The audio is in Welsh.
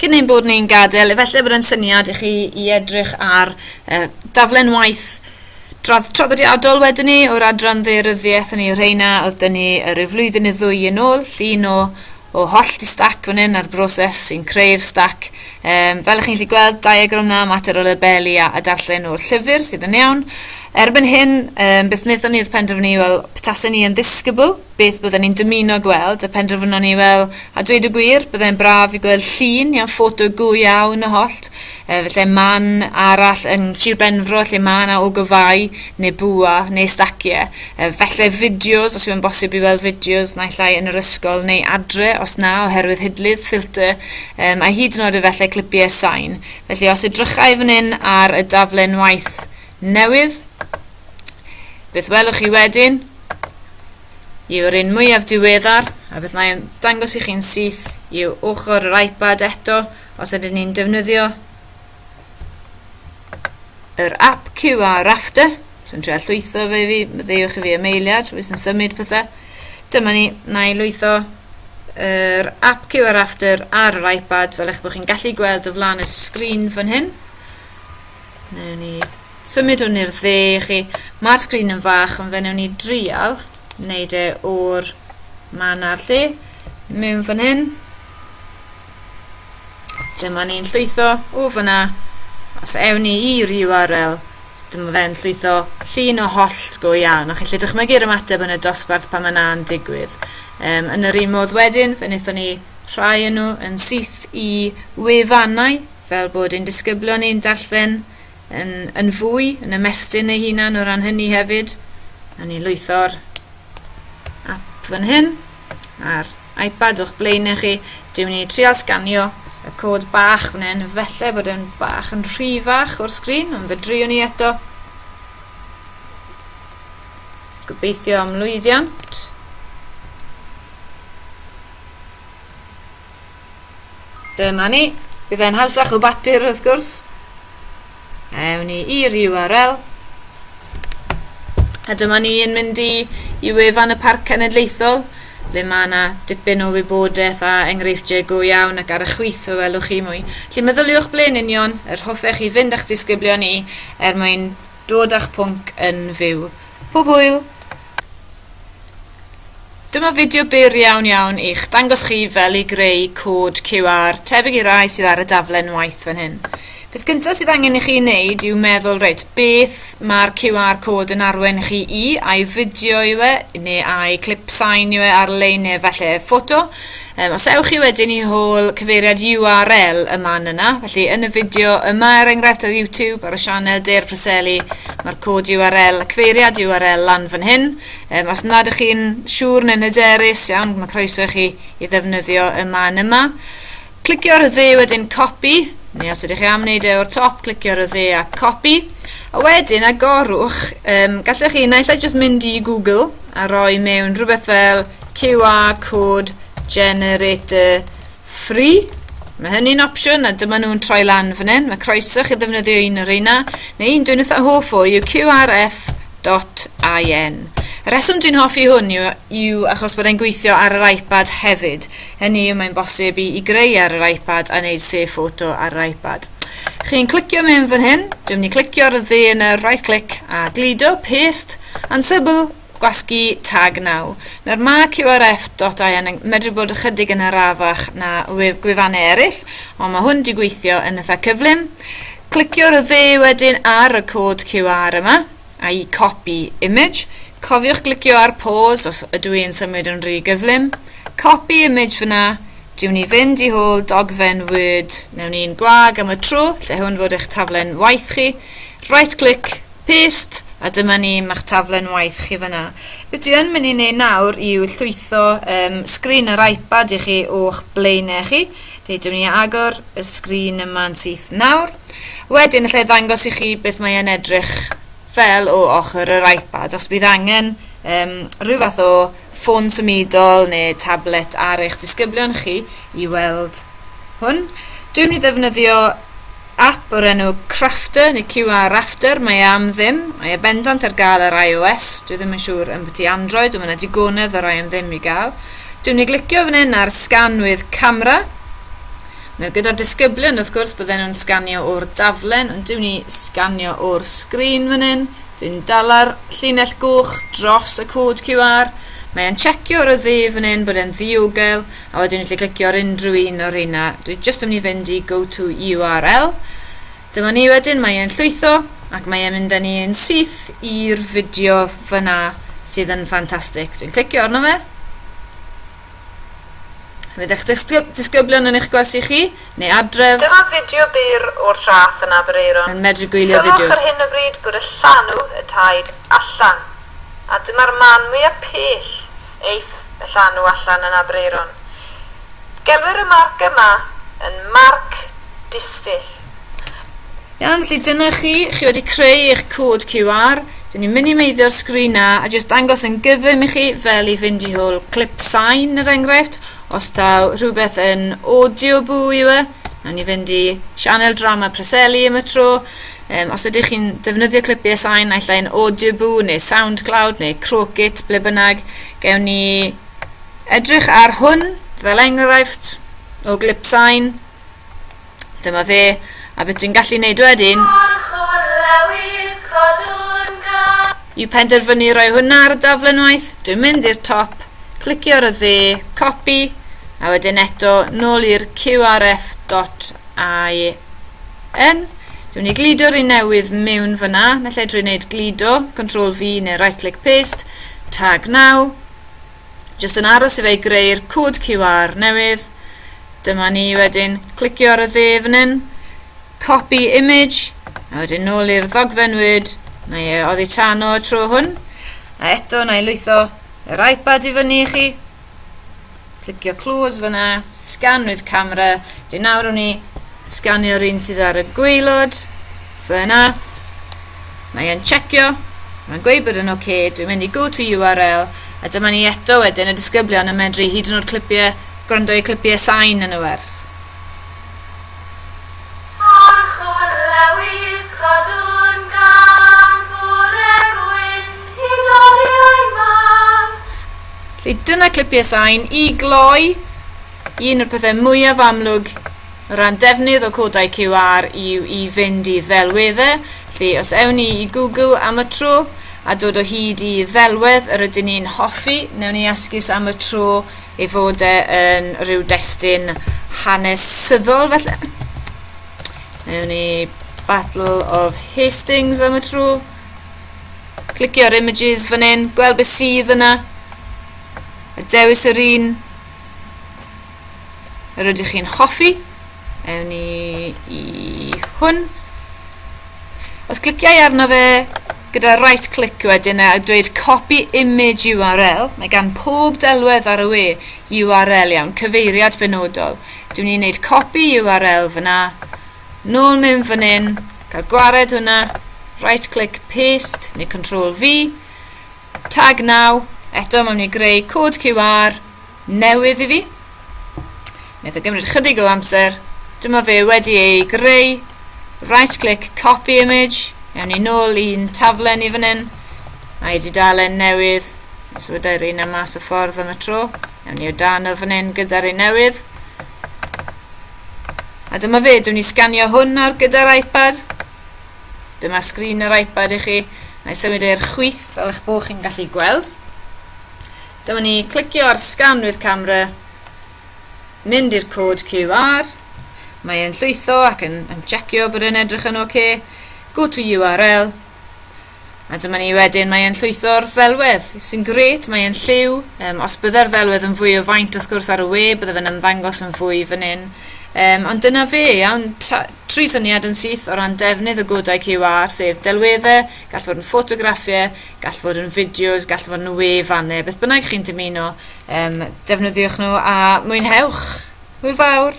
cyn ein bod ni'n gadael, efallai bod yn syniad i chi I edrych ar daflen waith traddodiadol wedyn ni o'r adran ddeiryddiaeth yn ei reina oedd dyn ni yr flwyddyn neu ddwy yn ôl, llun o holl di stac fan hyn ar broses sy'n creu'r stac. Fel ych chi'n gallu gweld, diagram na, mater o labeli a darllen o'r llyfr sydd yn iawn. Erbyn hyn, beth wnaethon ni oedd penderfynu, wel, petasen ni yn ddisgybl, beth byddwn ni'n dymuno gweld, a penderfynu ni, wel, a dweud y gwir, byddai'n braf I gweld llun, ffoto go iawn y hollt, felly man arall yn Sir Benfro, lle man a o gyfau, neu bwa, neu staciau, felly fideos, os yw'n bosib I weld fideos, naill ai yn yr ysgol, neu adre, os na, oherwydd hydlydd, ffilter, a hyd yn oed efallai clipiau sain. Felly, os edrychai fan hyn ar y daflen waith newydd, beth welwch chi wedyn yw'r un mwyaf diweddar, a beth mae'n dangos I chi'n syth yw ochr yr iPad eto, os ydyn ni'n defnyddio yr app QR Rafter, sy'n trio llwytho fe fi, ddewch I fi emailiad, trwy sy'n symud pethau. Dyma ni, na I lwytho yr app QR Rafter ar yr iPad, fel eich bod chi'n gallu gweld o flaen y sgrin fan hyn. Newn ni symud hwn i'r dde chi. Mae'r sgrin yn fach, ond fe newn ni drial wneud o'r man ar lle mewn fan hyn. Dyma ni'n llwytho o fyna. Os ewn ni i'r URL, dyma fe'n llwytho llun o hollt go iawn. A chi'n lle dychmygu'r ymateb yn y dosbarth pan mae na'n digwydd. Yn yr un modd wedyn, fe wnaethon ni rhai yn nhw yn syth I wefannau, fel bod ein disgyblion ni'n darllen yn fwy, yn ymestyn ei hunan o ran hynny hefyd. A ni lwytho'r app fan hyn ar iPad o'ch blaen chi. Dwi'n ni trial sganio y cod bach fan hyn, felly bod yn bach yn rhy fach o'r sgrin, ond fe drio ni eto. Gobeithio am lwyddiant. Dyma ni, bydd e'n hawsach o bapur wrth gwrs. Ewn ni i'r URL. A dyma ni yn mynd I wefan y Parc Cenedlaethol, ble mae yna dipyn o wybodaeth a enghreifftiau go iawn ac ar y chwith fe welwch chi mwy. Felly meddyliwch ble'n union, yr hoffech I fynd a'ch disgyblion ni mwyn dod a'ch pwnc yn fyw. Pob hwyl! Dyma fideo byr iawn i'ch dangos chi fel I greu cod QR, tebyg I rai sydd ar y daflen waith fan hyn. Beth gyntaf sydd angen I chi wneud yw meddwl, reit, beth mae'r QR cod yn arwain chi I, a'i fideo yw neu a'i clip sain yw ar-lein neu falle ffoto. Os ewch chi wedyn I hôl cyfeiriad URL y man yna, felly yn y fideo yma enghraifft ar YouTube ar y sianel Ysgol y Preseli, mae'r cod URL, cyfeiriad URL lan fan hyn. Os nad ych chi'n siŵr neu'n hyderus iawn, mae croeso chi I ddefnyddio y man yma. Clicio ar y dde wedyn copy, neu os ydych chi am wneud o'r top, clicio ar y dde a copy. A wedyn agorwch, gallech chi naill ai just mynd I Google a roi mewn rhywbeth fel QR code generator free. Mae hynny'n opsiwn a dyma nhw'n troi lan fan hyn. Mae croeso chi ddefnyddio un o'r reina, neu un dwi'n eitha hoff o yw qrf.in. Y reswm dwi'n hoffi hwn yw achos bod e'n gweithio ar yr iPad hefyd. Hynny yw mae'n bosib I greu ar yr iPad a wneud save photo ar yr iPad. Chi'n clicio mewn fan hyn, dwi'n mynd I clicio ar y dde yn y right click a glido, paste, and sybl, gwasgu tag naw. Nawr mae qrf.in yn medru bod ychydig yn arafach na gwefannau eraill, ond mae hwn 'di gweithio yn eitha cyflym. Clicio ar y dde wedyn ar y cod QR yma, a I copy image. Cofiwch clicio ar pause os ydw i'n symud yn rhy gyflym. Copy image fyna, dwi'n ni fynd I hôl dogfen Word. Newn ni'n gwag am y tro, lle hwn fod eich taflen waith chi. Right click, paste, a dyma ni ma'ch taflen waith chi fyna. Beth dwi yn mynd I wneud nawr yw llwytho sgrin yr iPad I chi o'ch blaenau chi. Dwi'n mynd I agor y sgrin yma'n syth nawr. Wedyn, lle ddangos I chi beth mae'n edrych fel o ochr yr iPad. Os bydd angen rhyw fath o ffôn symudol neu tablet ar eich disgyblion chi I weld hwn. Dwi'n mynd I ddefnyddio app o'r enw Crafter neu QR Rafter, mae am ddim. Mae bendant ar gael ar iOS. Dwi ddim yn siŵr yn byti Android, ond mae yna digonedd o'r am ddim I gael. Dwi'n mynd I glicio fan hyn ar scan with camera. Nawr gyda'r disgyblion wrth gwrs bydden nhw'n sganio o'r daflen, ond dwi'n ni sganio o'r sgrin fan hyn. Dwi'n dala'r llinell goch dros y cod QR. Mae e'n checio ar y dde fan hyn bod e'n ddiogel, a wedyn ni'n clicio ar unrhyw un o'r rheina. Dwi'n just yn mynd i fynd i go to URL. Dyma ni wedyn, mae e'n llwytho, ac mae e'n mynd â ni yn syth i'r fideo fyna sydd yn ffantastig. Dwi'n clicio arno fe. Fydd eich disgyblion yn eich gwersi chi, neu adref. Dyma fideo byr o'r traeth yn Aberaeron. Yn medru gwylio fideos. Sylwch ar hyn o bryd bod y llanw y taid allan. A dyma'r man mwyaf pell eith y llanw allan yn Aberaeron. Gelwir y marc yma yn marc distill. Iawn, felly dyna chi wedi creu eich cod QR. Dwi'n ni'n mynd i meiddio'r sgrin na a jyst dangos yn gyflym i chi fel i fynd i hwyl clip sign yr enghraifft. Os taw rhywbeth yn audio boo yw e, nawn ni fynd i sianel drama Preseli am y tro. Os ydych chi'n defnyddio clipiau sign naill ai'n audio boo neu SoundCloud neu Crocit, ble bynnag, gewn ni edrych ar hwn fel enghraifft o clip sign. Dyma fe, a beth dwi'n gallu neud wedyn yw penderfynu roi hwnna ar y daflen waith. Dwi'n mynd i'r top, clicio ar y dde, copy, a wedyn eto nôl i'r qrf.in. Dwi'n mynd i glido'r un newydd mewn fyna, naill ai drwy wneud glido, Ctrl V neu right click paste, tag now. Jyst yn aros i fe greu'r cod QR newydd. Dyma ni wedyn clicio ar y dde fan hyn, copy image, a wedyn nôl i'r ddogfen Word, na i oddi tano y tro hwn. A eto na i lwytho yr iPad i fyny i chi. Clicio close fyna, scan with camera. Dwi'n nawr o'n i sganio'r un sydd ar y gwaelod. Fyna. Mae e'n checio. Mae'n gweud bod yn oce. Dwi'n mynd i go to URL. A dyma ni eto wedyn y disgyblion yn medru hyd yn oed clipiau, gwrando i clipiau sign yn y wers. Dyna clipiau sign i gloi. Un o'r pethau mwyaf amlwg o ran defnydd o codau QR yw i fynd i ddelweddau. Felly os ewn ni i Google am y tro a dod o hyd i ddelwedd yr ydyn ni'n hoffi, newn ni asgus am y tro ei fod yn rhyw destun hanesyddol felly. Newn ni Battle of Hastings am y tro. Clicio ar images fan hyn, gweld beth sydd yna. A dewis yr un yr ydych chi'n hoffi. Ewn ni i hwn. Os cliciau arno fe gyda right click wedyn a dweud copy image URL, mae gan pob delwedd ar y we URL iawn, cyfeiriad benodol. Dwi'n ni'n neud copy URL fyna, nôl mewn fan hyn, cael gwared hwnna, right click paste neu Ctrl V, tag now. Eto mae'n mynd i greu cod QR newydd i fi. Wnaeth o gymryd chydig o amser. Dyma fe wedi ei greu. Right click copy image. Ewn ni nôl i'n taflen i fan hyn. A i dudalen newydd. Os ydw'r un am mas o ffordd am y tro. Ewn ni o dan o fan hyn gyda'r un newydd. A dyma fe, dwi'n ni sganio hwn ar gyda'r iPad. Dyma sgrin yr iPad i chi. Na i symud i'r chwith fel eich bod chi'n gallu gweld. Dyma ni clicio ar scan with camera, mynd i'r cod QR, mae e'n llwytho ac yn checio bod e'n edrych yn oce, go to URL, a dyma ni wedyn mae e'n llwytho'r ddelwedd, sy'n gret, mae e'n lliw, os bydde'r ddelwedd yn fwy o faint wrth gwrs ar y we, bydde fe'n ymddangos yn fwy fan hyn. Ond dyna fe, iawn, 3 syniad yn syth o ran defnydd o godau QR, sef delweddau, gall fod yn ffotograffiau, gall fod yn fideos, gall fod yn wefannau, beth bynnag chi'n dymuno, defnyddiwch nhw a mwynhewch. Hwyl fawr!